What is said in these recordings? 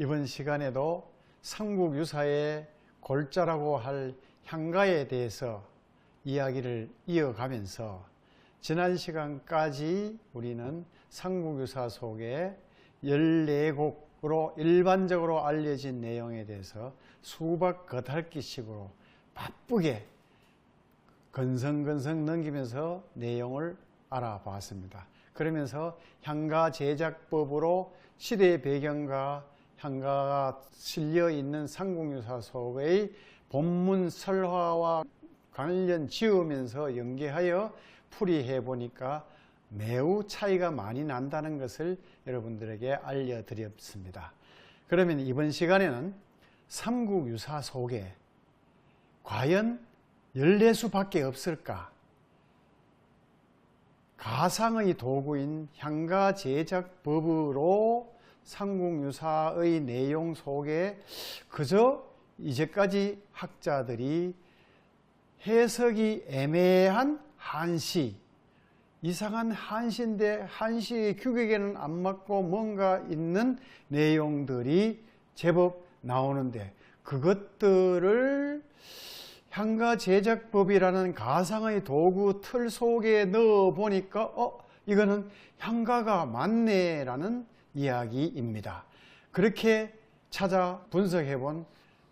이번 시간에도 삼국유사의 골자라고 할 향가에 대해서 이야기를 이어가면서 지난 시간까지 우리는 삼국유사 속에 14곡으로 일반적으로 알려진 내용에 대해서 수박 겉핥기식으로 바쁘게 건성건성 넘기면서 내용을 알아봤습니다. 그러면서 향가 제작법으로 시대의 배경과 향가가 실려 있는 삼국유사 속의 본문 설화와 관련 지으면서 연계하여 풀이해 보니까 매우 차이가 많이 난다는 것을 여러분들에게 알려드렸습니다. 그러면 이번 시간에는 삼국유사 속에 과연 14수밖에 없을까? 가상의 도구인 향가 제작법으로 삼국유사의 내용 속에 그저 이제까지 학자들이 해석이 애매한 한시, 이상한 한시인데 한시의 규격에는 안 맞고 뭔가 있는 내용들이 제법 나오는데 그것들을 향가 제작법이라는 가상의 도구 틀 속에 넣어 보니까 이거는 향가가 맞네라는 이야기입니다. 그렇게 찾아 분석해 본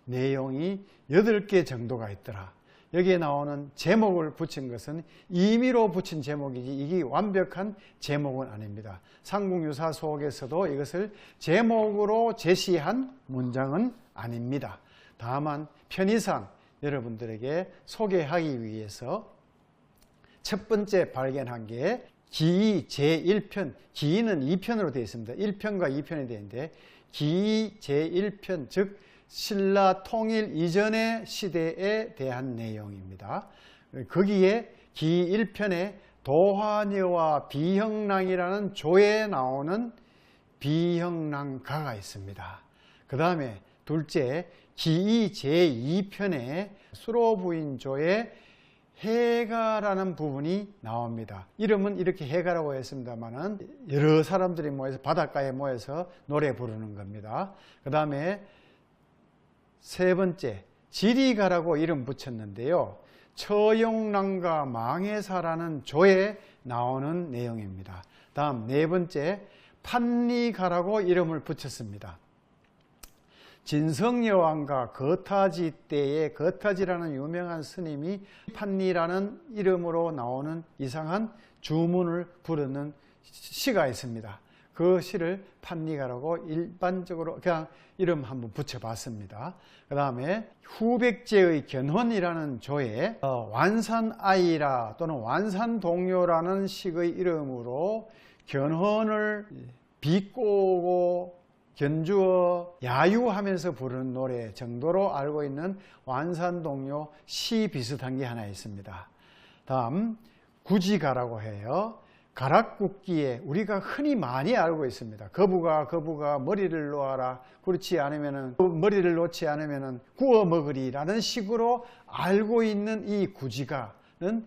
내용이 8개 정도가 있더라. 여기에 나오는 제목을 붙인 것은 임의로 붙인 제목이지 이게 완벽한 제목은 아닙니다. 삼국유사 속에서도 이것을 제목으로 제시한 문장은 아닙니다. 다만 편의상 여러분들에게 소개하기 위해서 첫 번째 발견한 게 기이 제1편, 기이는 2편으로 되어 있습니다. 1편과 2편이 되는데 기이 제1편, 즉 신라 통일 이전의 시대에 대한 내용입니다. 거기에 기이 1편에 도화녀와 비형랑이라는 조에 나오는 비형랑가가 있습니다. 그 다음에 둘째 기이 제2편에 수로부인조에 해가라는 부분이 나옵니다. 이름은 이렇게 해가라고 했습니다만은 여러 사람들이 모여서 바닷가에 모여서 노래 부르는 겁니다. 그 다음에 세 번째 지리가라고 이름 붙였는데요. 처용랑과 망해사라는 조에 나오는 내용입니다. 다음 네 번째 판리가라고 이름을 붙였습니다. 진성여왕과 거타지 때에 거타지라는 유명한 스님이 판리라는 이름으로 나오는 이상한 주문을 부르는 시가 있습니다. 그 시를 판리가라고 일반적으로 그냥 이름 한번 붙여봤습니다. 그 다음에 후백제의 견훤이라는 조에 완산아이라 또는 완산동요라는 식의 이름으로 견훤을 비꼬고 견주어 야유하면서 부르는 노래 정도로 알고 있는 완산동요 시 비슷한 게 하나 있습니다. 다음 구지가라고 해요. 가락국기에 우리가 흔히 많이 알고 있습니다. 거부가 머리를 놓아라. 그렇지 않으면은 머리를 놓지 않으면은 구워 먹으리라는 식으로 알고 있는 이 구지가는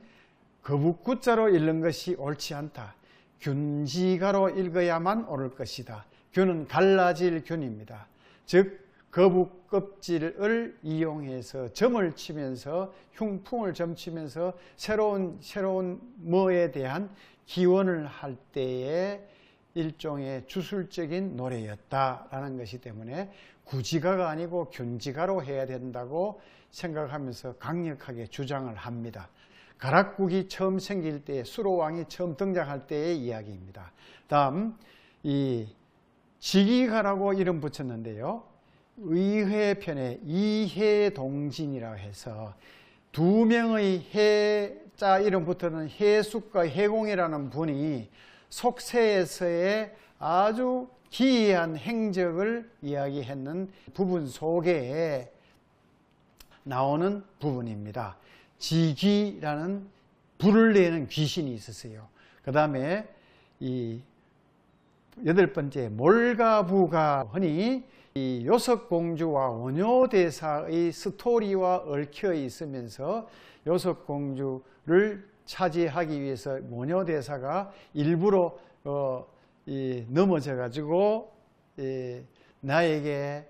거북구자로 읽는 것이 옳지 않다. 균지가로 읽어야만 옳을 것이다. 균은 갈라질 균입니다. 즉 거북 껍질을 이용해서 점을 치면서 흉풍을 점치면서 새로운 뭐에 대한 기원을 할 때의 일종의 주술적인 노래였다라는 것이 때문에 구지가가 아니고 균지가로 해야 된다고 생각하면서 강력하게 주장을 합니다. 가락국이 처음 생길 때, 수로왕이 처음 등장할 때의 이야기입니다. 다음 이 지기가라고 이름 붙였는데요. 의회편에 이해동진이라고 해서 두 명의 해자 이름 붙는 해숙과 해공이라는 분이 속세에서의 아주 기이한 행적을 이야기했는 부분 속에 나오는 부분입니다. 지기라는 불을 내는 귀신이 있었어요. 그 다음에 이 8번째 몰가부가 흔히 이 요석공주와 원효대사의 스토리와 얽혀 있으면서 요석공주를 차지하기 위해서 원효대사가 일부러 넘어져 가지고 나에게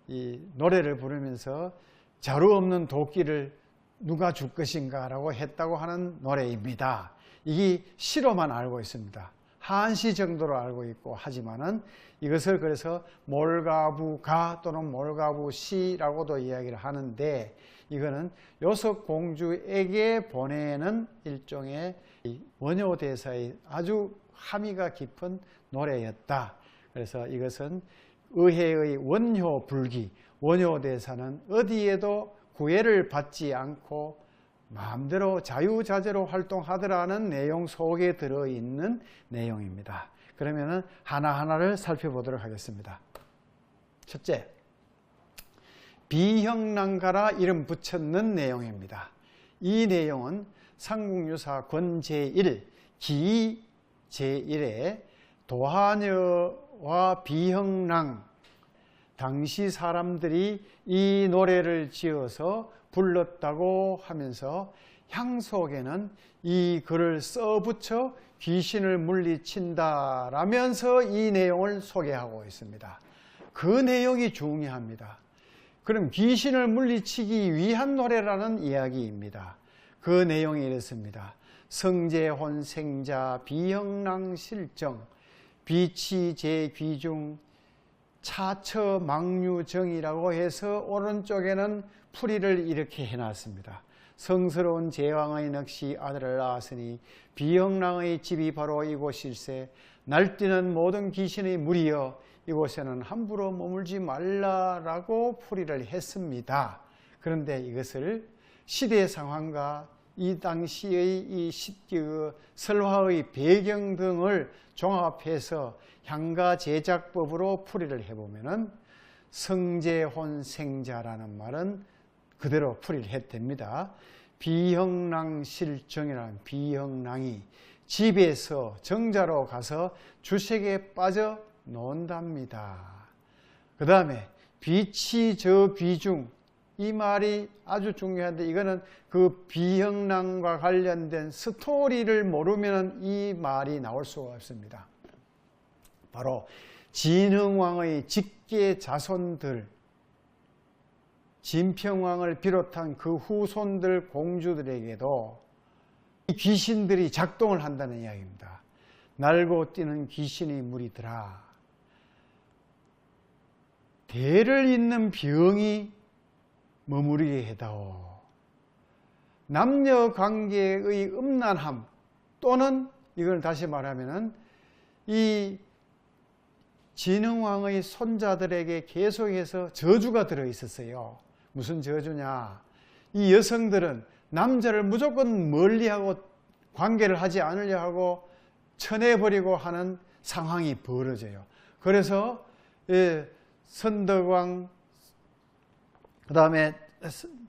이 노래를 부르면서 자루 없는 도끼를 누가 줄 것인가 라고 했다고 하는 노래입니다. 이게 시로만 알고 있습니다. 한시 정도로 알고 있고 하지만은 이것을 그래서 몰가부가 또는 몰가부시라고도 이야기를 하는데, 이거는 요석공주에게 보내는 일종의 원효대사의 아주 함의가 깊은 노래였다. 그래서 이것은 의회의 원효불기, 원효대사는 어디에도 구애를 받지 않고 마음대로 자유자재로 활동하더라는 내용 속에 들어있는 내용입니다. 그러면은 하나하나를 살펴보도록 하겠습니다. 첫째, 비형랑가라 이름 붙였는 내용입니다. 이 내용은 삼국유사 권 제1, 기 제1에 도하녀와 비형랑, 당시 사람들이 이 노래를 지어서 불렀다고 하면서 향속에는 이 글을 써붙여 귀신을 물리친다 라면서 이 내용을 소개하고 있습니다. 그 내용이 중요합니다. 그럼 귀신을 물리치기 위한 노래라는 이야기입니다. 그 내용이 이렇습니다. 성제혼 생자 비형랑 실정 비치제귀중 차처 망류정이라고 해서 오른쪽에는 풀이를 이렇게 해놨습니다. 성스러운 제왕의 넋이 아들을 낳았으니 비형랑의 집이 바로 이곳일세. 날뛰는 모든 귀신의 무리여 이곳에는 함부로 머물지 말라라고 풀이를 했습니다. 그런데 이것을 시대 상황과 이 당시의 이 설화의 배경 등을 종합해서 향가 제작법으로 풀이를 해보면은 성제혼생자라는 말은 그대로 풀이를 해댑니다. 비형랑실정이라는 비형랑이 집에서 정자로 가서 주색에 빠져 논답니다. 그 다음에 비치저귀중, 이 말이 아주 중요한데 이거는 그 비형랑과 관련된 스토리를 모르면 이 말이 나올 수가 없습니다. 바로 진흥왕의 직계 자손들, 진평왕을 비롯한 그 후손들 공주들에게도 이 귀신들이 작동을 한다는 이야기입니다. 날고 뛰는 귀신의 무리들아, 대를 잇는 병이 머무르게 해다오. 남녀관계의 음란함 또는 이걸 다시 말하면은 이 진흥왕의 손자들에게 계속해서 저주가 들어있었어요. 무슨 저주냐? 이 여성들은 남자를 무조건 멀리하고 관계를 하지 않으려 하고 쳐내버리고 하는 상황이 벌어져요. 그래서 선덕왕, 그 다음에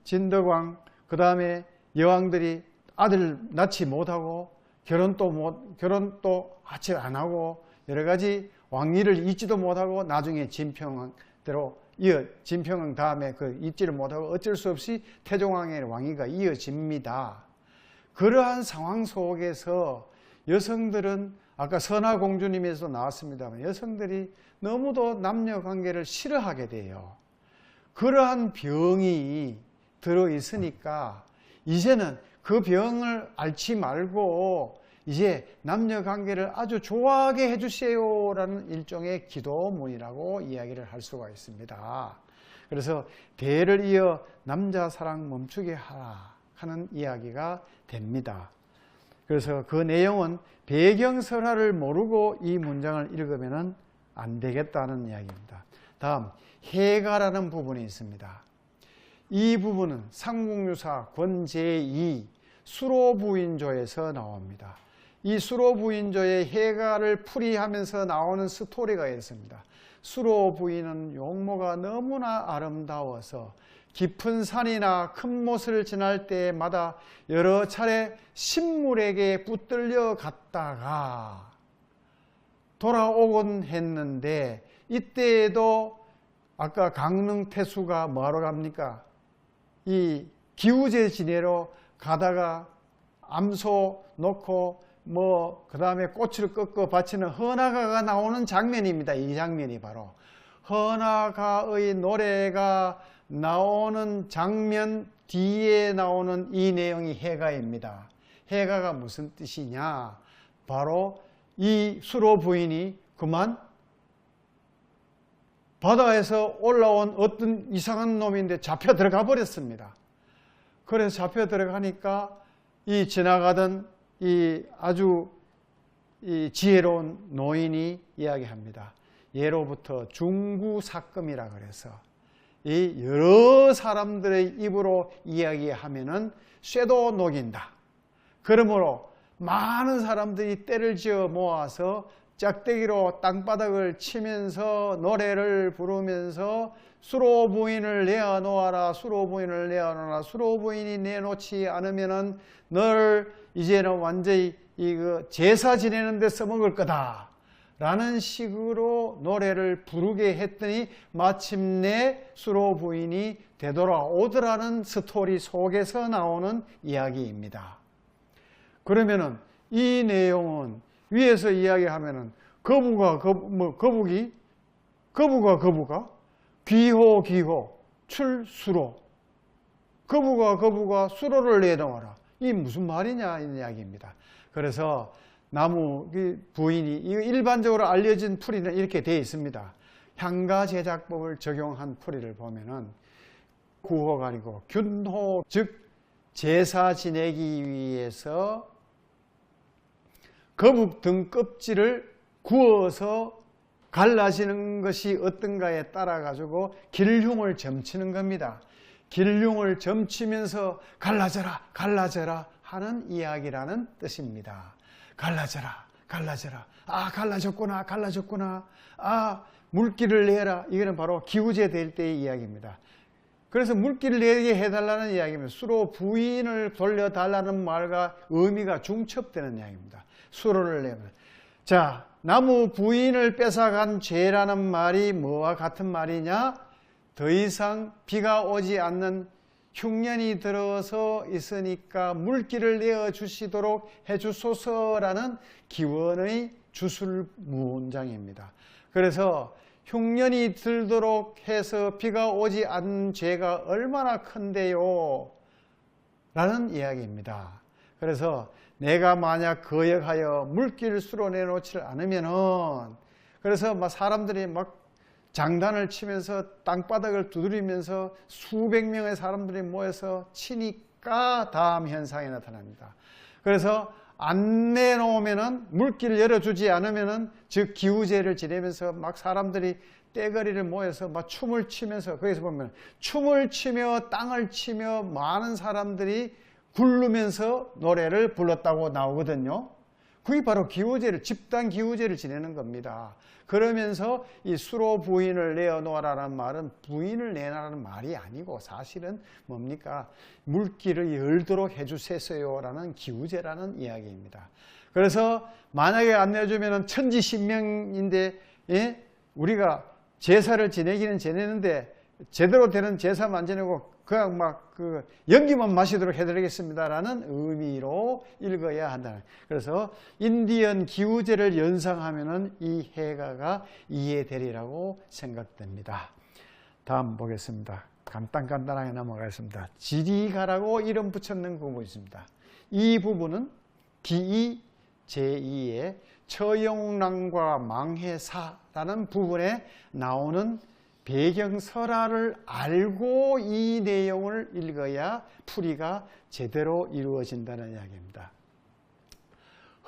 진덕왕, 그 다음에 여왕들이 아들 낳지 못하고 결혼도 같이 안 하고 여러 가지 왕위를 잇지도 못하고 나중에 진평왕대로 진평왕 다음에 그 잇지를 못하고 어쩔 수 없이 태종왕의 왕위가 이어집니다. 그러한 상황 속에서 여성들은 아까 선화공주님에서 나왔습니다만 여성들이 너무도 남녀관계를 싫어하게 돼요. 그러한 병이 들어있으니까 이제는 그 병을 앓지 말고 이제 남녀관계를 아주 좋아하게 해주세요라는 일종의 기도문이라고 이야기를 할 수가 있습니다. 그래서 대를 이어 남자 사랑 멈추게 하라 하는 이야기가 됩니다. 그래서 그 내용은 배경설화를 모르고 이 문장을 읽으면 안 되겠다는 이야기입니다. 다음 해가라는 부분이 있습니다. 이 부분은 삼국유사 권 제2 수로부인조에서 나옵니다. 이 수로부인조의 해가를 풀이하면서 나오는 스토리가 있습니다. 수로부인은 용모가 너무나 아름다워서 깊은 산이나 큰 못을 지날 때마다 여러 차례 신물에게 붙들려 갔다가 돌아오곤 했는데 이때에도 아까 강릉태수가 뭐하러 갑니까? 이 기우제 지내로 가다가 암소 놓고 그 다음에 꽃을 꺾어 바치는 헌화가가 나오는 장면입니다. 이 장면이 바로 헌화가의 노래가 나오는 장면 뒤에 나오는 이 내용이 해가입니다. 해가가 무슨 뜻이냐? 바로 이 수로 부인이 그만 바다에서 올라온 어떤 이상한 놈인데 잡혀 들어가 버렸습니다. 그래서 잡혀 들어가니까 이 지나가던 이 아주 이 지혜로운 노인이 이야기합니다. 예로부터 중구사금이라 그래서 이 여러 사람들의 입으로 이야기하면은 쇠도 녹인다. 그러므로 많은 사람들이 때를 지어 모아서 짝대기로 땅바닥을 치면서 노래를 부르면서 수로 부인을 내어놓아라, 수로 부인을 내어놓아라, 수로 부인이 내놓지 않으면은 널 이제는 완전히 이거 제사 지내는 데 써먹을 거다 라는 식으로 노래를 부르게 했더니 마침내 수로 부인이 되돌아오더라는 스토리 속에서 나오는 이야기입니다. 그러면은 이 내용은 위에서 이야기하면은 거부가 귀호 출수로 거부가 수로를 내놓아라. 이 무슨 말이냐 이 이야기입니다. 그래서 나무 부인이 일반적으로 알려진 풀이는 이렇게 되어 있습니다. 향가 제작법을 적용한 풀이를 보면은 구호가 아니고 균호, 즉 제사 지내기 위해서 거북 등 껍질을 구워서 갈라지는 것이 어떤가에 따라 가지고 길흉을 점치는 겁니다. 길흉을 점치면서 갈라져라 하는 이야기라는 뜻입니다. 갈라져라. 아, 갈라졌구나. 아, 물기를 내라. 이거는 바로 기우제 될 때의 이야기입니다. 그래서 물기를 내게 해달라는 이야기입니다. 수로 부인을 돌려달라는 말과 의미가 중첩되는 이야기입니다. 수로를 내면. 자, 나무 부인을 뺏어간 죄라는 말이 뭐와 같은 말이냐? 더 이상 비가 오지 않는 흉년이 들어서 있으니까 물기를 내어주시도록 해주소서라는 기원의 주술 문장입니다. 그래서 흉년이 들도록 해서 비가 오지 않는 죄가 얼마나 큰데요? 라는 이야기입니다. 그래서 내가 만약 거역하여 물기를 수로 내놓지 않으면은 그래서 막 사람들이 막 장단을 치면서 땅바닥을 두드리면서 수백 명의 사람들이 모여서 치니까 다음 현상이 나타납니다. 그래서 안 내놓으면은 물기를 열어주지 않으면은 즉 기우제를 지내면서 막 사람들이 떼거리를 모여서 막 춤을 치면서 거기서 보면 춤을 치며 땅을 치며 많은 사람들이 굴르면서 노래를 불렀다고 나오거든요. 그게 바로 기우제를 집단 기우제를 지내는 겁니다. 그러면서 이 수로 부인을 내어놓아라는 말은 부인을 내놔라는 말이 아니고 사실은 뭡니까? 물기를 열도록 해주세요라는 기우제라는 이야기입니다. 그래서 만약에 안 내주면 천지신명인데 예? 우리가 제사를 지내기는 지내는데 제대로 되는 제사만 안 지내고 그냥 막 그 연기만 마시도록 해드리겠습니다라는 의미로 읽어야 한다. 그래서 인디언 기우제를 연상하면은 이 해가가 이해되리라고 생각됩니다. 다음 보겠습니다. 간단하게 넘어가겠습니다. 지리가라고 이름 붙였는 부분이 있습니다. 이 부분은 기이 제2의 처용랑과 망해사라는 부분에 나오는 배경설화를 알고 이 내용을 읽어야 풀이가 제대로 이루어진다는 이야기입니다.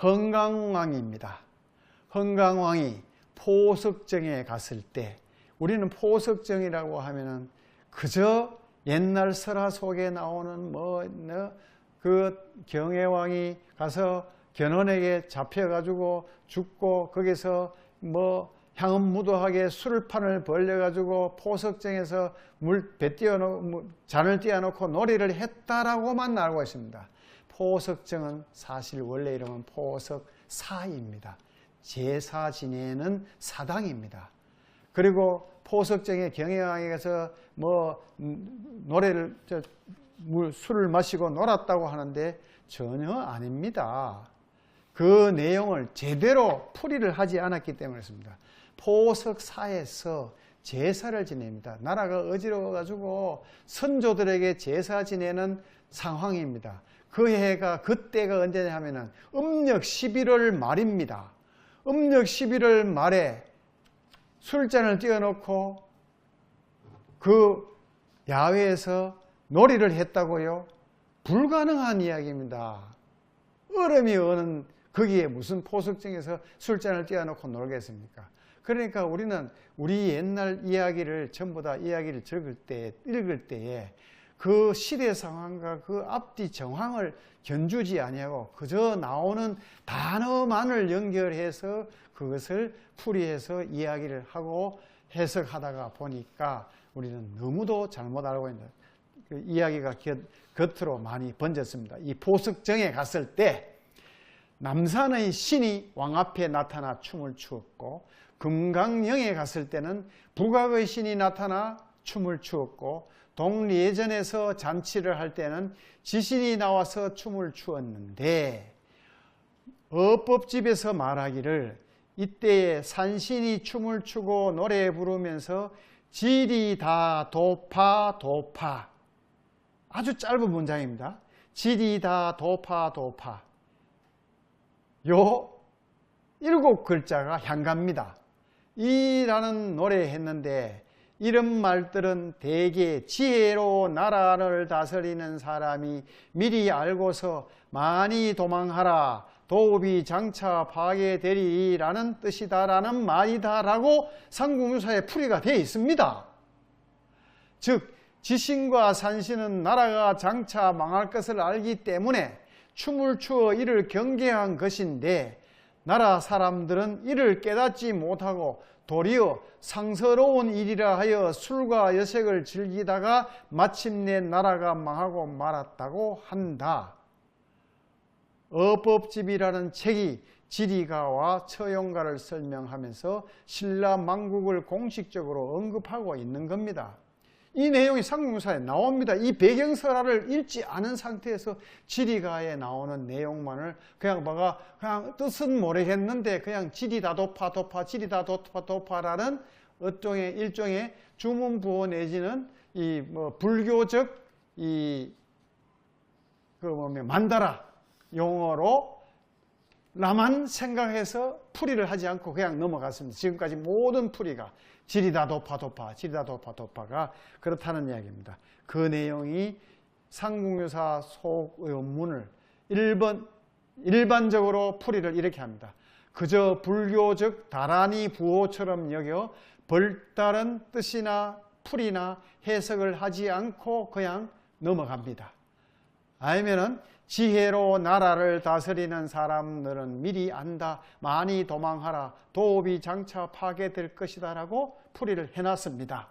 헌강왕입니다. 헌강왕이 포석정에 갔을 때 우리는 포석정이라고 하면은 그저 옛날 설화 속에 나오는 그 경혜왕이 가서 견훤에게 잡혀가지고 죽고 거기서 향은무도하게 술판을 벌려가지고 포석정에서 잔을 띄워놓고 놀이를 했다라고만 알고 있습니다. 포석정은 사실 원래 이름은 포석사입니다. 제사 지내는 사당입니다. 그리고 포석정에 경혜왕에 가서 술을 마시고 놀았다고 하는데 전혀 아닙니다. 그 내용을 제대로 풀이를 하지 않았기 때문에 그렇습니다. 포석사에서 제사를 지냅니다. 나라가 어지러워가지고 선조들에게 제사 지내는 상황입니다. 그 해가, 그때가 언제냐 하면은 음력 11월 말입니다. 음력 11월 말에 술잔을 띄워놓고 그 야외에서 놀이를 했다고요? 불가능한 이야기입니다. 얼음이 오는 거기에 무슨 포석정에서 술잔을 띄워놓고 놀겠습니까? 그러니까 우리는 우리 옛날 이야기를 전부 다 이야기를 읽을 때에 그 시대 상황과 그 앞뒤 정황을 견주지 아니하고 그저 나오는 단어만을 연결해서 그것을 풀이해서 이야기를 하고 해석하다가 보니까 우리는 너무도 잘못 알고 있는 그 이야기가 겉으로 많이 번졌습니다. 이 포석정에 갔을 때 남산의 신이 왕 앞에 나타나 춤을 추었고, 금강령에 갔을 때는 북악의 신이 나타나 춤을 추었고, 동리예전에서 잔치를 할 때는 지신이 나와서 춤을 추었는데, 어법집에서 말하기를 이때에 산신이 춤을 추고 노래 부르면서 지리다 도파 도파, 아주 짧은 문장입니다. 지리다 도파 도파, 요 7글자가 향가입니다. 이라는 노래 했는데, 이런 말들은 대개 지혜로 나라를 다스리는 사람이 미리 알고서 많이 도망하라, 도읍이 장차 파괴되리라는 뜻이다라는 말이다라고 삼국유사에 풀이가 되어 있습니다. 즉 지신과 산신은 나라가 장차 망할 것을 알기 때문에 춤을 추어 이를 경계한 것인데, 나라 사람들은 이를 깨닫지 못하고 도리어 상서로운 일이라 하여 술과 여색을 즐기다가 마침내 나라가 망하고 말았다고 한다. 어법집이라는 책이 지리가와 처용가를 설명하면서 신라 망국을 공식적으로 언급하고 있는 겁니다. 이 내용이 삼국유사에 나옵니다. 이 배경설화를 읽지 않은 상태에서 지리가에 나오는 내용만을 그냥 뜻은 모르겠는데 그냥 지리다 도파 도파, 지리다 도파 도파라는 일종의 주문부호 내지는 이 불교적 만다라 용어로 나만 생각해서 풀이를 하지 않고 그냥 넘어갔습니다. 지금까지 모든 풀이가 지리다 도파 도파, 지리다 도파 도파가 그렇다는 이야기입니다. 그 내용이 삼국유사 속의문을 일반적으로 풀이를 이렇게 합니다. 그저 불교적 다란이 부호처럼 여겨 별다른 뜻이나 풀이나 해석을 하지 않고 그냥 넘어갑니다. 아니면은 지혜로 나라를 다스리는 사람들은 미리 안다, 많이 도망하라, 도읍이 장차 파괴될 것이다 라고 풀이를 해놨습니다.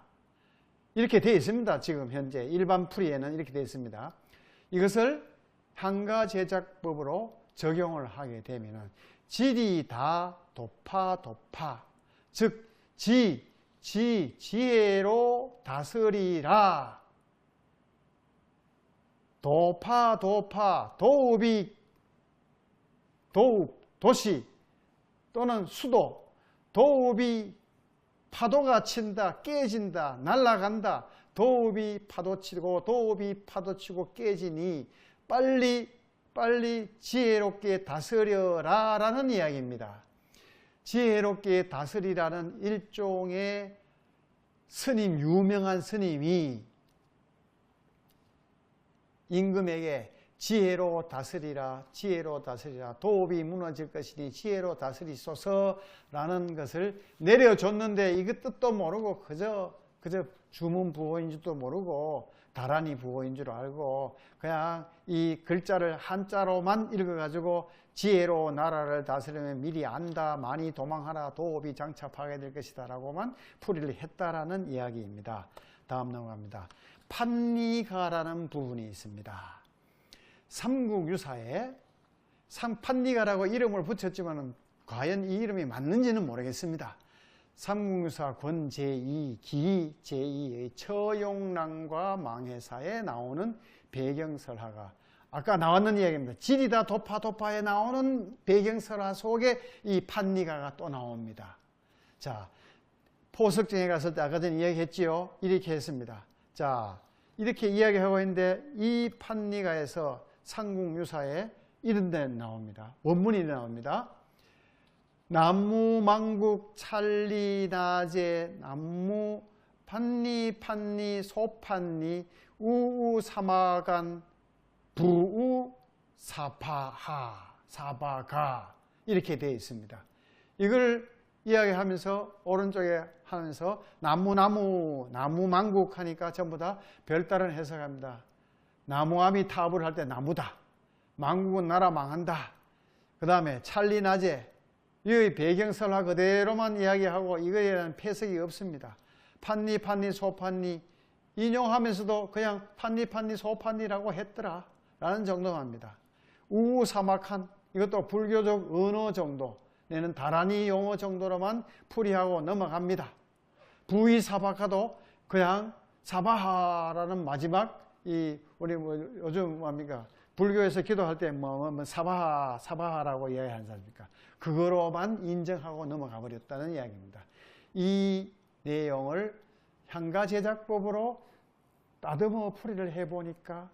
이렇게 되어 있습니다. 지금 현재 일반 풀이에는 이렇게 되어 있습니다. 이것을 향가제작법으로 적용을 하게 되면 지리다 도파 도파, 즉 지혜로 다스리라, 도파 도파, 도읍이 도시 또는 수도, 도읍이 파도가 친다, 깨진다, 날아간다, 도읍이 파도치고 도읍이 파도치고 깨지니 빨리 지혜롭게 다스려라 라는 이야기입니다. 지혜롭게 다스리라는 일종의 스님, 유명한 스님이 임금에게 지혜로 다스리라, 지혜로 다스리라, 도읍이 무너질 것이니 지혜로 다스리소서라는 것을 내려줬는데, 이거 뜻도 모르고 그저 주문 부호인 줄도 모르고 다란이 부호인 줄 알고 그냥 이 글자를 한자로만 읽어가지고 지혜로 나라를 다스리면 미리 안다, 많이 도망하라, 도읍이 장차 파괴될 것이다 라고만 풀이를 했다라는 이야기입니다. 다음 넘어갑니다. 판니가라는 부분이 있습니다. 삼국유사에 판니가라고 이름을 붙였지만 과연 이 이름이 맞는지는 모르겠습니다. 삼국유사 권 제2, 기 제2의 처용랑과 망해사에 나오는 배경설화가 아까 나왔는 이야기입니다. 지리다 도파 도파에 나오는 배경설화 속에 이 판니가가 또 나옵니다. 자, 포석정에 갔을 때 아까 전에 이야기했지요. 이렇게 했습니다. 자, 이렇게 이야기하고 있는데 이 판리가에서 삼국유사에 이런 데 나옵니다. 원문이 나옵니다. 남무망국 찰리나제 남무 판리 소판리 우우사마간 부우 사바가 이렇게 되어 있습니다. 이걸 이야기하면서 오른쪽에 하면서 나무망국 하니까 전부 다 별다른 해석합니다. 나무아미 타불 할 때 나무다. 망국은 나라 망한다. 그 다음에 찰리나제 이 배경설화 그대로만 이야기하고 이거에 대한 폐석이 없습니다. 판리 소판리 인용하면서도 그냥 판리 소판리라고 했더라 라는 정도만 합니다. 우사막한 이것도 불교적 언어 정도 내는 다라니 용어 정도로만 풀이하고 넘어갑니다. 부의사바카도 그냥 사바하라는 마지막 우리 요즘 뭡니까 불교에서 기도할 때 사바하라고 이야기하는 사람입니까? 그거로만 인정하고 넘어가 버렸다는 이야기입니다. 이 내용을 향가 제작법으로 따듬어 풀이를 해보니까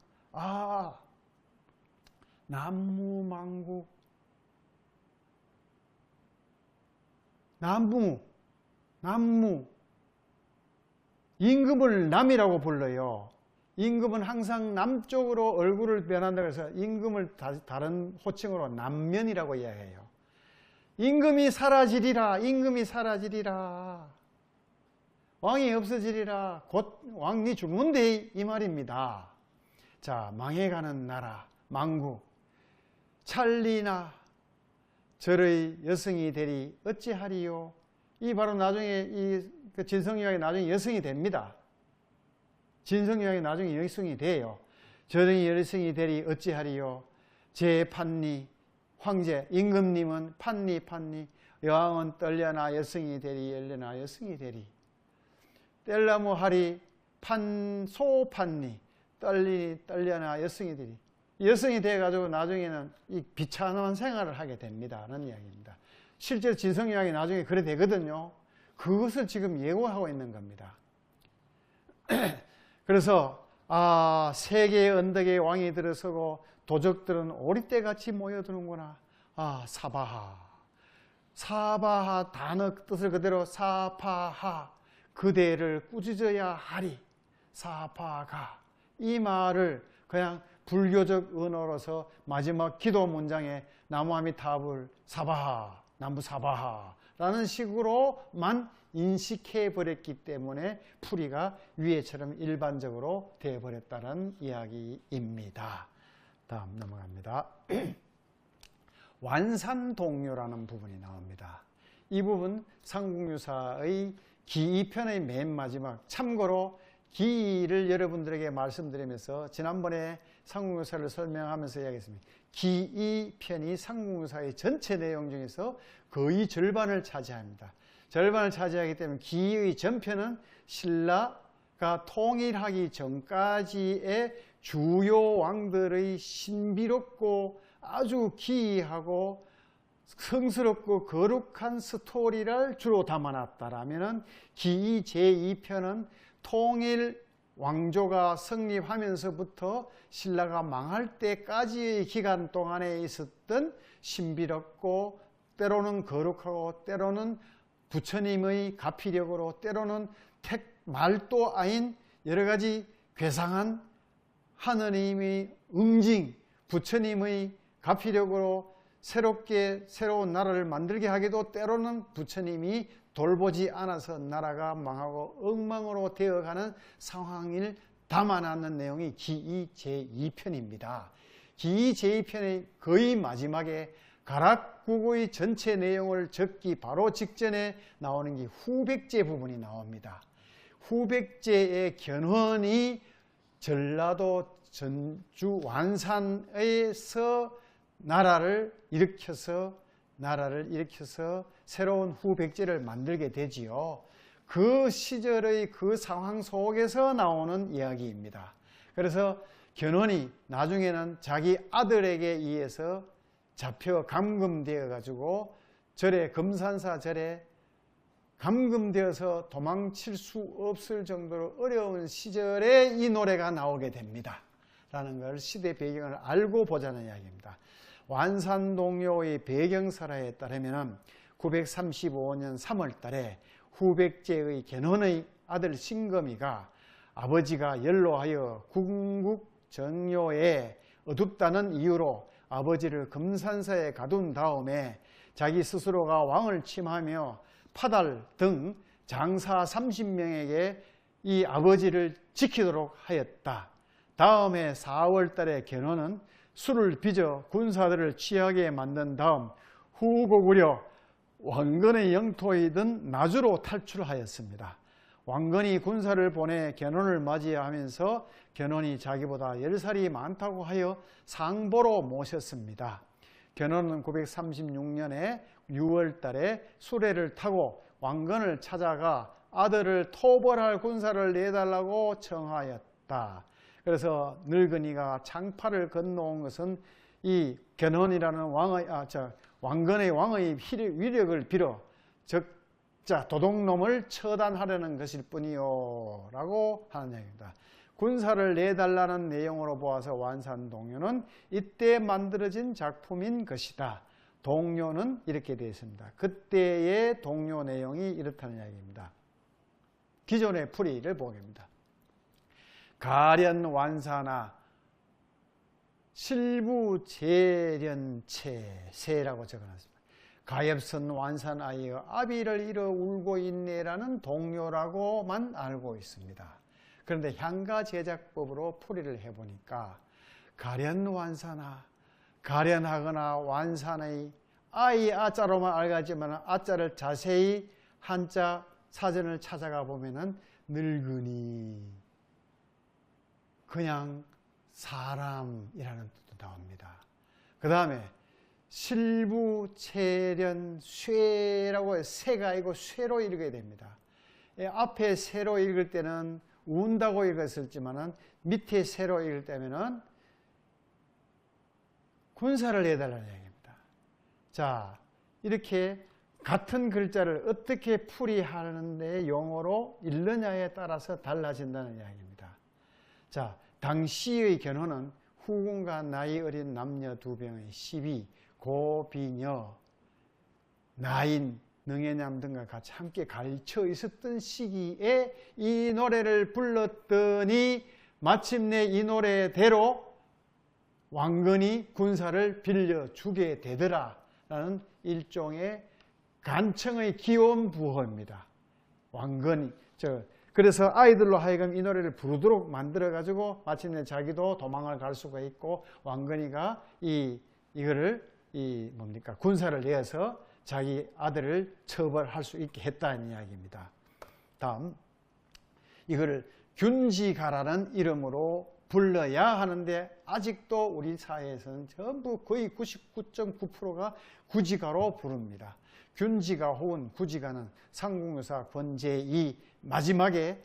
남무망국 남무 임금을 남이라고 불러요. 임금은 항상 남쪽으로 얼굴을 변한다고 해서 임금을 다른 호칭으로 남면이라고 이야기해요. 임금이 사라지리라. 왕이 없어지리라. 곧 왕이 죽는데 이 말입니다. 자, 망해가는 나라 망국 찰리나 절의 여성이 되리 어찌하리요. 이 바로 나중에 진성유학이 나중에 여성이 됩니다. 진성유학이 나중에 여성이 돼요. 절의 여성이 되리 어찌하리요. 제판리 황제 임금님은 판리 여왕은 떨려나 여성이 되리 열려나 여성이 되리. 뗄나무하리 소판리 떨려나 여성이 되리. 여성이 돼가지고 나중에는 이 비참한 생활을 하게 됩니다라는 이야기입니다. 실제로 진성유학이 나중에 그래 되거든요. 그것을 지금 예고하고 있는 겁니다. 그래서 세계의 언덕에 왕이 들어서고 도적들은 오리떼같이 모여드는구나. 사바하 단어 뜻을 그대로 사파하 그대를 꾸짖어야 하리. 사파가 이 말을 그냥 불교적 언어로서 마지막 기도 문장에 나무아미타불 사바하 남부사바하라는 식으로만 인식해 버렸기 때문에 풀이가 위에처럼 일반적으로 되어 버렸다는 이야기입니다. 다음 넘어갑니다. 완산동요라는 부분이 나옵니다. 이 부분 삼국유사의 기2편의 맨 마지막, 참고로 기를 여러분들에게 말씀드리면서 지난번에 삼국유사를 설명하면서 이야기했습니다. 기2편이 삼국유사의 전체 내용 중에서 거의 절반을 차지합니다. 절반을 차지하기 때문에 기의 전편은 신라가 통일하기 전까지의 주요 왕들의 신비롭고 아주 기이하고 성스럽고 거룩한 스토리를 주로 담아놨다라면 기 제2편은 통일 왕조가 성립하면서부터 신라가 망할 때까지의 기간 동안에 있었던 신비롭고 때로는 거룩하고 때로는 부처님의 가피력으로 때로는 말도 아닌 여러 가지 괴상한 하느님의 응징, 부처님의 가피력으로 새로운 나라를 만들게 하기도 때로는 부처님이 돌보지 않아서 나라가 망하고 엉망으로 되어가는 상황을 담아놨는 내용이 기2 제2편입니다. 기2 제2편의 거의 마지막에 가락국의 전체 내용을 적기 바로 직전에 나오는 게 후백제 부분이 나옵니다. 후백제의 견훤이 전라도 전주 완산에서 나라를 일으켜서 새로운 후백제를 만들게 되지요. 그 시절의 그 상황 속에서 나오는 이야기입니다. 그래서 견훤이 나중에는 자기 아들에게 의해서 잡혀 감금되어 가지고 금산사 절에 감금되어서 도망칠 수 없을 정도로 어려운 시절에 이 노래가 나오게 됩니다. 라는 걸 시대 배경을 알고 보자는 이야기입니다. 완산동요의 배경설화에 따르면 935년 3월 달에 후백제의 견훤의 아들 신검이가 아버지가 연로하여 궁국 정요에 어둡다는 이유로 아버지를 금산사에 가둔 다음에 자기 스스로가 왕을 침하며 파달 등 장사 30명에게 이 아버지를 지키도록 하였다. 다음에 4월 달에 견훤은 술을 빚어 군사들을 취하게 만든 다음 후고구려 왕건의 영토이던 나주로 탈출하였습니다. 왕건이 군사를 보내 견훤을 맞이하면서 견훤이 자기보다 10살이 많다고 하여 상보로 모셨습니다. 견훤은 936년에 6월 달에 수레를 타고 왕건을 찾아가 아들을 토벌할 군사를 내달라고 청하였다. 그래서 늙은이가 장파를 건너온 것은 이 견훤이라는 왕건의 왕의 위력을 빌어 도둑놈을 처단하려는 것일 뿐이요 라고 하는 얘기입니다. 군사를 내달라는 내용으로 보아서 완산동요는 이때 만들어진 작품인 것이다. 동요는 이렇게 되어 있습니다. 그때의 동요 내용이 이렇다는 이야기입니다. 기존의 풀이를 보겠습니다. 가련완사나 실부재련체세라고 적어놨습니다. 가엾은 완산하여 아비를 잃어 울고 있네라는 동요라고만 알고 있습니다. 그런데 향가제작법으로 풀이를 해보니까 가련완사나 가련하거나 완산의 아이 아자로만 알겠지만 아자를 자세히 한자 사전을 찾아가 보면은 늙은이 그냥 사람이라는 뜻도 나옵니다. 그 다음에 실부체련 쇠라고 해서 새가 아니고 쇠로 읽어야 됩니다. 앞에 새로 읽을 때는 운다고 읽었을지만은 밑에 새로 읽을 때면은 군사를 해달라는 얘기입니다. 자, 이렇게 같은 글자를 어떻게 풀이하는데 용어로 읽느냐에 따라서 달라진다는 이야기입니다. 자, 당시의 견훤은 후궁과 나이 어린 남녀 두 병의 시비, 고비녀, 나인, 능해남 등과 같이 함께 가르쳐 있었던 시기에 이 노래를 불렀더니 마침내 이 노래대로 왕건이 군사를 빌려주게 되더라라는 일종의 간청의 기원 부호입니다. 왕건이 그래서 아이들로 하여금 이 노래를 부르도록 만들어 가지고 마침내 자기도 도망을 갈 수가 있고 왕건이가 이거를 군사를 내어서 자기 아들을 처벌할 수 있게 했다는 이야기입니다. 다음 이거를 균지가라는 이름으로 불러야 하는데 아직도 우리 사회에서는 전부 거의 99.9%가 구지가로 부릅니다. 균지가 혹은 구지가는 상공유사 권제2 마지막에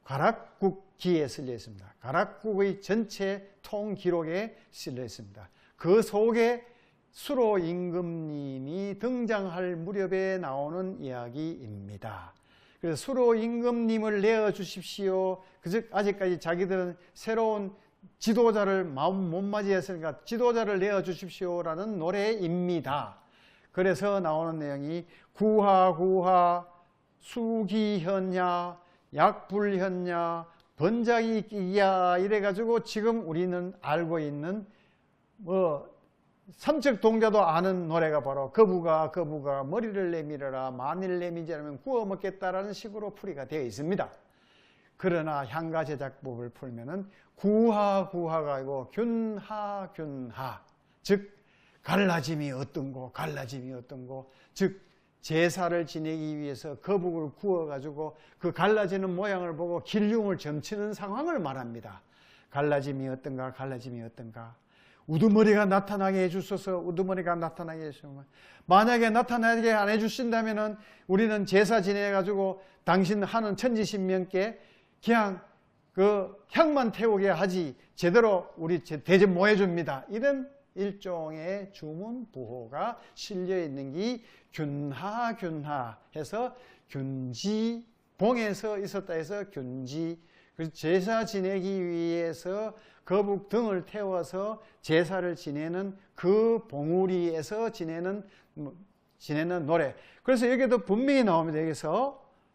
가락국기에 실려 있습니다. 가락국의 전체 통기록에 실려 있습니다. 그 속에 수로 임금님이 등장할 무렵에 나오는 이야기입니다. 그래서 수로 임금님을 내어주십시오. 즉 아직까지 자기들은 새로운 지도자를 마음 못 맞이했으니까 지도자를 내어주십시오라는 노래입니다. 그래서 나오는 내용이 구하구하 수기현야 약불현야 번작이 끼야 이래가지고 지금 우리는 알고 있는 삼척동자도 아는 노래가 바로 거부가 머리를 내밀어라 만일 내미지 않으면 구워 먹겠다라는 식으로 풀이가 되어 있습니다. 그러나 향가제작법을 풀면은 구하가 아니고 균하 즉 갈라짐이 어떤 거 즉 제사를 지내기 위해서 거북을 구워가지고 그 갈라지는 모양을 보고 길흉을 점치는 상황을 말합니다. 갈라짐이 어떤가 우두머리가 나타나게 해주소서. 우두머리가 나타나게 해주시면 만약에 나타나게 안 해주신다면은 우리는 제사 지내가지고 당신 하는 천지신명께 그냥 그 향만 태우게 하지 제대로 우리 대접 못 해줍니다. 이런 일종의 주문부호가 실려 있는 게 균하 해서 균지봉에서 있었다 해서 균지, 제사 지내기 위해서 거북 등을 태워서 제사를 지내는 그 봉우리에서 지내는 노래. 그래서 여기도 분명히 나옵니다.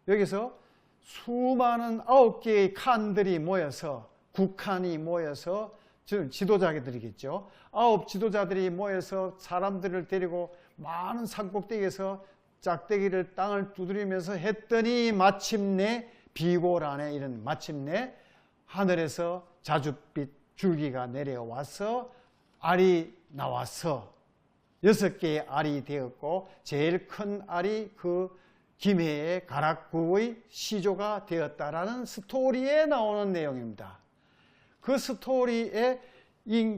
여기서 수많은 9개의 칸들이 모여서, 국칸이 모여서, 지도자들이겠죠. 9 지도자들이 모여서 사람들을 데리고 많은 산꼭대기에서 짝대기를 땅을 두드리면서 했더니 마침내 비고란에 이른 마침내 하늘에서 자줏빛 줄기가 내려와서 알이 나와서 6개의 알이 되었고 제일 큰 알이 그 김해의 가락국의 시조가 되었다라는 스토리에 나오는 내용입니다. 그 스토리에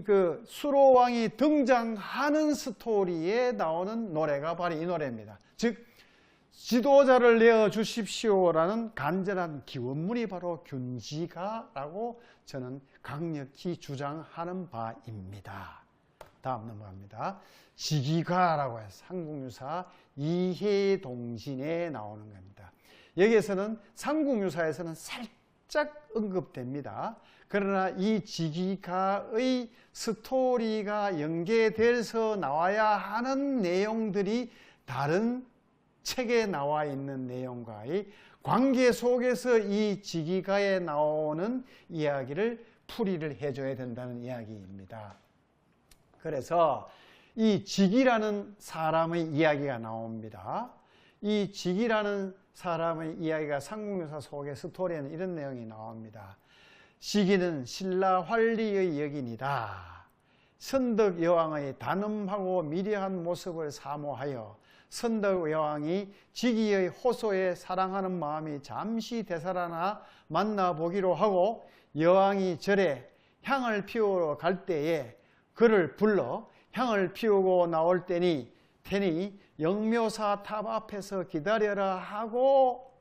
그 수로왕이 등장하는 스토리에 나오는 노래가 바로 이 노래입니다. 즉 지도자를 내어주십시오라는 간절한 기원문이 바로 균지가라고 저는 강력히 주장하는 바입니다. 다음 넘어갑니다. 지기가라고 해서 삼국유사 이해동진에 나오는 겁니다. 여기에서는 삼국유사에서는 살짝 언급됩니다. 그러나 이 지기가의 스토리가 연계돼서 나와야 하는 내용들이 다른 책에 나와 있는 내용과의 관계 속에서 이 지기가에 나오는 이야기를 풀이를 해줘야 된다는 이야기입니다. 그래서 이 지기라는 사람의 이야기가 나옵니다. 이 지기라는 사람의 이야기가 삼국유사 속의 스토리에는 이런 내용이 나옵니다. 시기는 신라 환리의 여인이다. 선덕 여왕의 단음하고 미려한 모습을 사모하여 선덕 여왕이 지기의 호소에 사랑하는 마음이 잠시 되살아나 만나보기로 하고 여왕이 절에 향을 피우러 갈 때에 그를 불러 향을 피우고 나올 때니 영묘사 탑 앞에서 기다려라 하고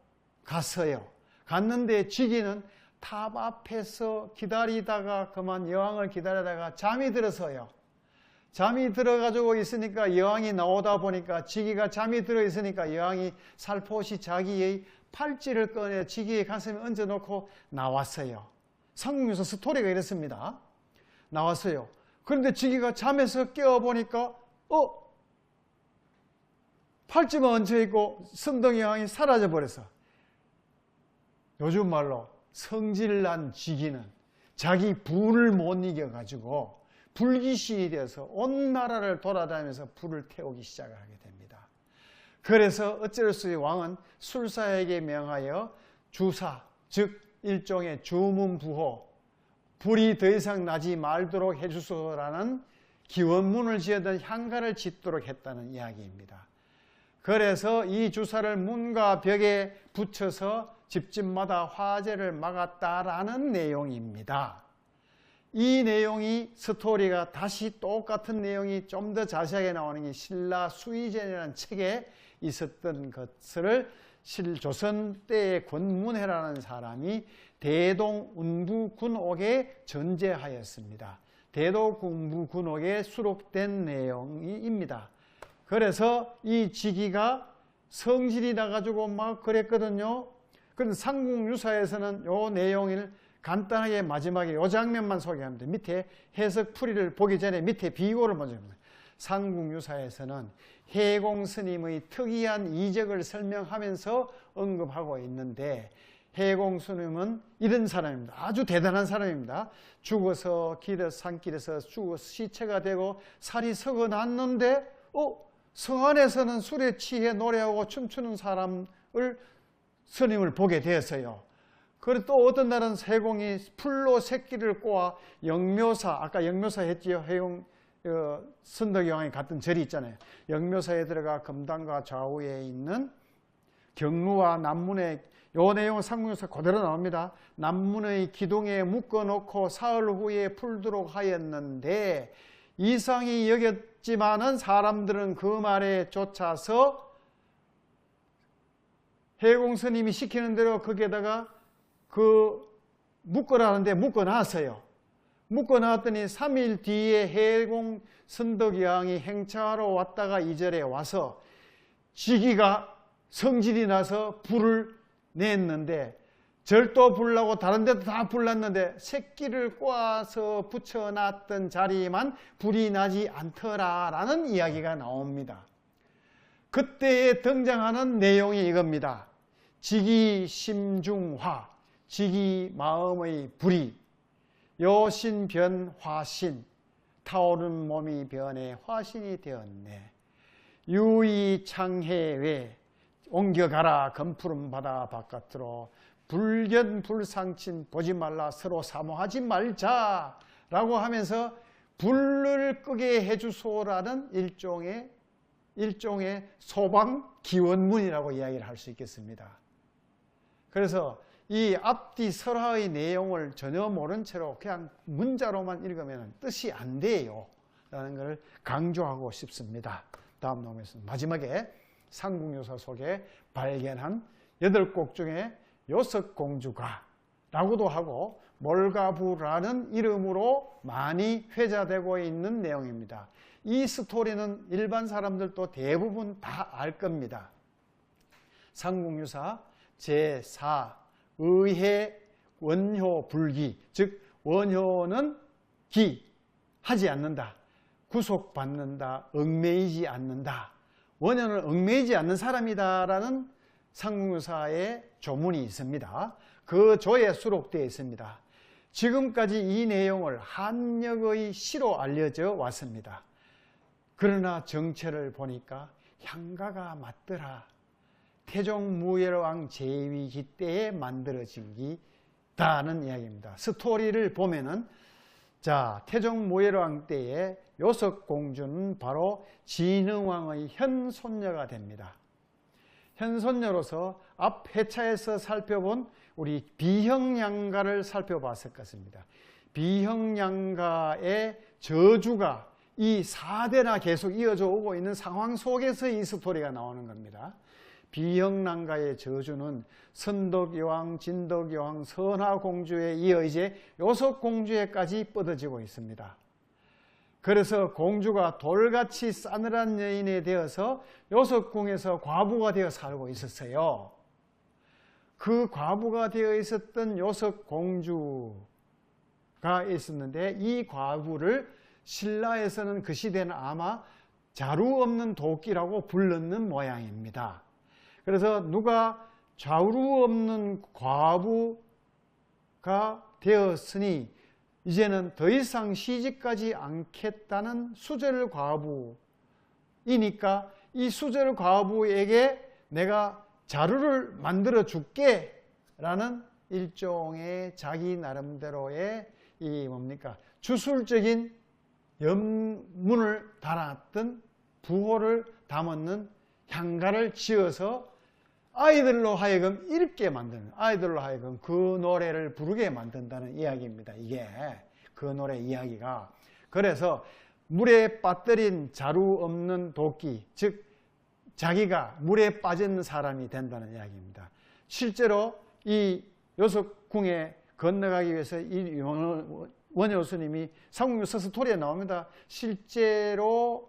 갔어요. 갔는데 지기는 탑 앞에서 기다리다가 그만 여왕을 기다리다가 잠이 들어서요. 잠이 들어가지고 있으니까 여왕이 나오다 보니까 지기가 잠이 들어 있으니까 여왕이 살포시 자기의 팔찌를 꺼내 지기의 가슴에 얹어놓고 나왔어요. 삼국유사 스토리가 이랬습니다. 나왔어요. 그런데 지기가 잠에서 깨어보니까 팔찌만 얹혀있고 선덕 여왕이 사라져버렸어. 요즘 말로 성질난 지기는 자기 불을 못 이겨가지고 불기신이 되어서 온 나라를 돌아다니면서 불을 태우기 시작하게 됩니다. 그래서 어쩔 수 없이 왕은 술사에게 명하여 주사, 즉 일종의 주문부호, 불이 더 이상 나지 말도록 해주소서라는 기원문을 지어던 향가를 짓도록 했다는 이야기입니다. 그래서 이 주사를 문과 벽에 붙여서 집집마다 화재를 막았다라는 내용입니다. 이 내용이 스토리가 다시 똑같은 내용이 좀 더 자세하게 나오는 게 신라 수의전이라는 책에 있었던 것을 조선 때의 권문회라는 사람이 대동운부군옥에 전제하였습니다. 대동운부군옥에 수록된 내용입니다. 그래서 이 지기가 성질이 나가지고 막 그랬거든요. 그런데 삼국유사에서는 이 내용을 간단하게 마지막에 이 장면만 소개합니다. 밑에 해석 풀이를 보기 전에 밑에 비고를 먼저 합니다. 삼국유사에서는 해공스님의 특이한 이적을 설명하면서 언급하고 있는데 해공스님은 이런 사람입니다. 아주 대단한 사람입니다. 죽어서 산길에서 죽어서 시체가 되고 살이 썩어났는데 성 안에서는 술에 취해 노래하고 춤추는 스님을 보게 되었어요. 그리고 또 어떤 날은 해공이 풀로 새끼를 꼬아 영묘사, 아까 영묘사 했지요. 선덕여왕이 갔던 절이 있잖아요. 영묘사에 들어가 금당과 좌우에 있는 경루와 남문의 요 내용은 삼국유사 그대로 나옵니다. 남문의 기둥에 묶어놓고 사흘 후에 풀도록 하였는데 이상히 여겼지만은 사람들은 그 말에 쫓아서 해공스님이 시키는 대로 거기에다가 묶으라는데 묶어놨어요. 묶어 놨더니 3일 뒤에 해공 선덕여왕이 행차하러 왔다가 이 절에 와서 지기가 성질이 나서 불을 냈는데, 절도 불나고 다른 데도 다 불났는데 새끼를 꼬아서 붙여놨던 자리에만 불이 나지 않더라라는 이야기가 나옵니다. 그때에 등장하는 내용이 이겁니다. 지기 심중화, 지기 마음의 불이, 요신변 화신, 타오른 몸이 변해 화신이 되었네. 유이창해외, 옮겨가라 검푸른 바다 바깥으로, 불견불상친 보지 말라 서로 사모하지 말자 라고 하면서 불을 끄게 해주소라는 일종의 소방 기원문이라고 이야기를 할 수 있겠습니다. 그래서 이 앞뒤 설화의 내용을 전혀 모른 채로 그냥 문자로만 읽으면 뜻이 안 돼요 라는 것을 강조하고 싶습니다. 다음 녹음에서 마지막에 삼국유사 속에 발견한 8곡 중에 요석공주가 라고도 하고 몰가부라는 이름으로 많이 회자되고 있는 내용입니다. 이 스토리는 일반 사람들도 대부분 다 알 겁니다. 삼국유사 제4 의해 원효 불기, 즉 원효는 하지 않는다, 구속받는다, 얽매이지 않는다, 원효는 얽매이지 않는 사람이다라는 삼국유사의 조문이 있습니다. 그 조에 수록되어 있습니다. 지금까지 이 내용을 한역의 시로 알려져 왔습니다. 그러나 정체를 보니까 향가가 맞더라. 태종무예왕 제위기 때에 만들어진 기다는 이야기입니다. 스토리를 보면은, 자, 태종무예왕 때에 요석공주는 바로 진흥왕의 현손녀가 됩니다. 현손녀로서 앞 회차에서 살펴본 우리 비형양가를 살펴봤을 것입니다. 비형양가의 저주가 이 4대나 계속 이어져 오고 있는 상황 속에서 이 스토리가 나오는 겁니다. 비형양가의 저주는 선덕여왕, 진덕여왕, 선화공주에 이어 이제 요석공주에까지 뻗어지고 있습니다. 그래서 공주가 돌같이 싸늘한 여인이 되어서 요석궁에서 과부가 되어 살고 있었어요. 그 과부가 되어 있었던 요석공주가 있었는데, 이 과부를 신라에서는 그 시대는 아마 자루 없는 도끼라고 불렀는 모양입니다. 그래서 누가 자루 없는 과부가 되었으니 이제는 더 이상 시집가지 않겠다는 수절 과부이니까 이 수절 과부에게 내가 자루를 만들어 줄게 라는 일종의 자기 나름대로의 이 뭡니까, 주술적인 염문을 달았던 부호를 담았는 향가를 지어서 아이들로 하여금 읽게 만드는, 아이들로 하여금 그 노래를 부르게 만든다는 이야기입니다. 이게 그 노래 이야기가. 그래서 물에 빠뜨린 자루 없는 도끼, 즉 자기가 물에 빠진 사람이 된다는 이야기입니다. 실제로 이 요석궁에 건너가기 위해서 이 원효 스님이 삼국유사 스토리에 나옵니다. 실제로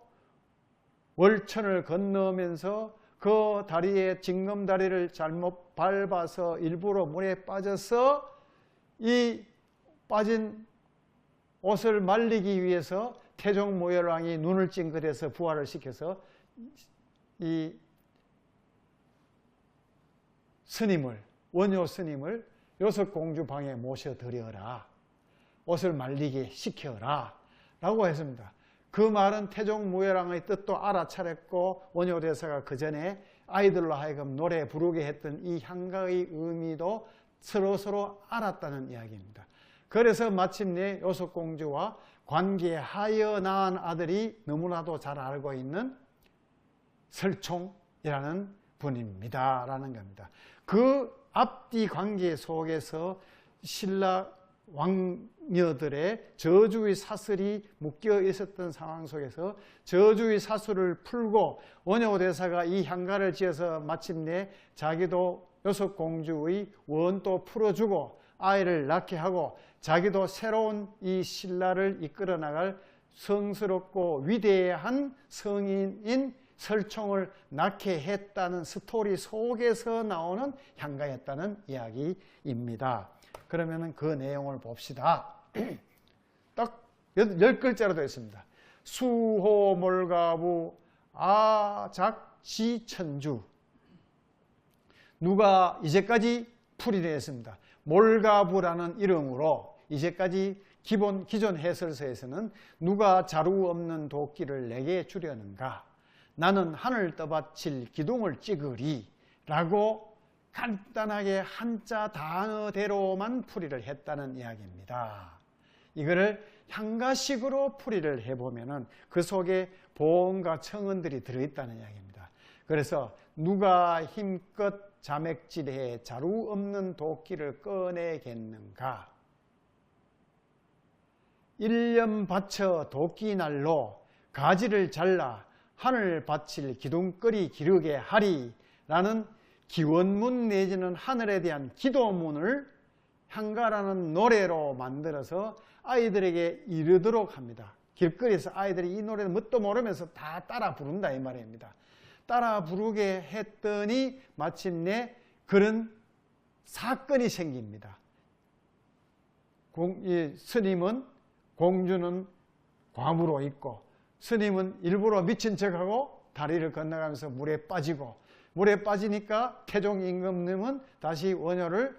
월천을 건너면서 그 다리에 징검다리를 잘못 밟아서 일부러 물에 빠져서 이 빠진 옷을 말리기 위해서 태종무열왕이 눈을 찡그려서 부활을 시켜서 이 스님을, 원효 스님을 요석공주 방에 모셔드려라, 옷을 말리게 시켜라 라고 했습니다. 그 말은 태종무열왕의 뜻도 알아차렸고, 원효대사가 그 전에 아이들로 하여금 노래 부르게 했던 이 향가의 의미도 서로서로 알았다는 이야기입니다. 그래서 마침내 요석공주와 관계하여 낳은 아들이 너무나도 잘 알고 있는 설총이라는 분입니다 라는 겁니다. 그 앞뒤 관계 속에서 신라 왕녀들의 저주의 사슬이 묶여 있었던 상황 속에서 저주의 사슬을 풀고 원효대사가 이 향가를 지어서 마침내 자기도 요석공주의 원도 풀어주고 아이를 낳게 하고 자기도 새로운 이 신라를 이끌어 나갈 성스럽고 위대한 성인인 설총을 낳게 했다는 스토리 속에서 나오는 향가였다는 이야기입니다. 그러면 그 내용을 봅시다. 딱 10글자로 되어 있습니다. 수호몰가부 아작시천주. 누가 이제까지 풀이를 했습니다. 몰가부라는 이름으로 이제까지 기존 해설서에서는 누가 자루 없는 도끼를 내게 주려는가? 나는 하늘 떠받칠 기둥을 찍으리 라고 간단하게 한자 단어대로만 풀이를 했다는 이야기입니다. 이거를 향가식으로 풀이를 해보면 그 속에 보험과 청언들이 들어있다는 이야기입니다. 그래서 누가 힘껏 자맥질해 자루 없는 도끼를 꺼내겠는가? 1년 받쳐 도끼날로 가지를 잘라 하늘 받칠 기둥거리 기르게 하리 라는 기원문 내지는 하늘에 대한 기도문을 향가라는 노래로 만들어서 아이들에게 이르도록 합니다. 길거리에서 아이들이 이 노래를 뭣도 모르면서 다 따라 부른다 이 말입니다. 따라 부르게 했더니 마침내 그런 사건이 생깁니다. 스님은 공주는 과부로 있고 스님은 일부러 미친 척하고 다리를 건너가면서 물에 빠지고 물에 빠지니까 태종 임금님은 다시 원효를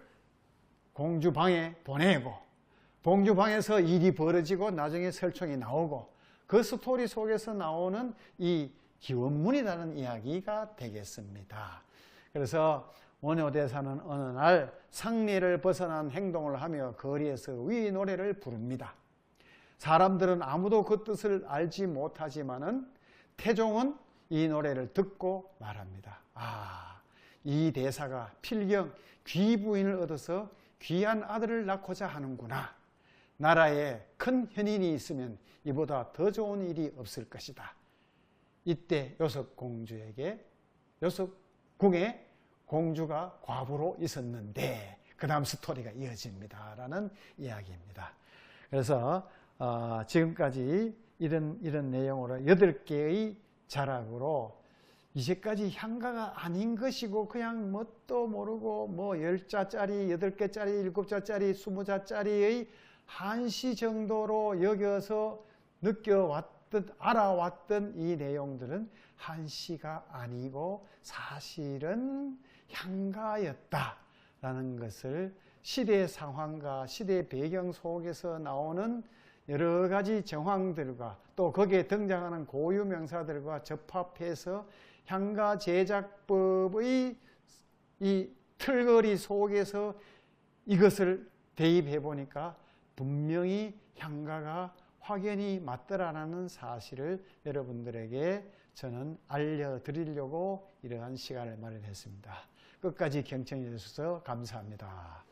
공주 방에 보내고 공주 방에서 일이 벌어지고 나중에 설총이 나오고 그 스토리 속에서 나오는 이 기원문이라는 이야기가 되겠습니다. 그래서 원효대사는 어느 날 상례를 벗어난 행동을 하며 거리에서 위 노래를 부릅니다. 사람들은 아무도 그 뜻을 알지 못하지만은 태종은 이 노래를 듣고 말합니다. 이 대사가 필경 귀부인을 얻어서 귀한 아들을 낳고자 하는구나. 나라에 큰 현인이 있으면 이보다 더 좋은 일이 없을 것이다. 이때 요석궁에 공주가 과부로 있었는데 그 다음 스토리가 이어집니다. 라는 이야기입니다. 그래서 지금까지 이런 내용으로 8개의 자락으로 이제까지 향가가 아닌 것이고 그냥 뭣도 모르고 뭐 10자짜리, 8개짜리, 7자짜리, 20자짜리의 한시 정도로 여겨서 느껴왔던, 알아왔던 이 내용들은 한시가 아니고 사실은 향가였다라는 것을 시대 상황과 시대 배경 속에서 나오는 여러 가지 정황들과 또 거기에 등장하는 고유 명사들과 접합해서 향가 제작법의 이 틀거리 속에서 이것을 대입해 보니까 분명히 향가가 확연히 맞더라라는 사실을 여러분들에게 저는 알려드리려고 이러한 시간을 마련했습니다. 끝까지 경청해 주셔서 감사합니다.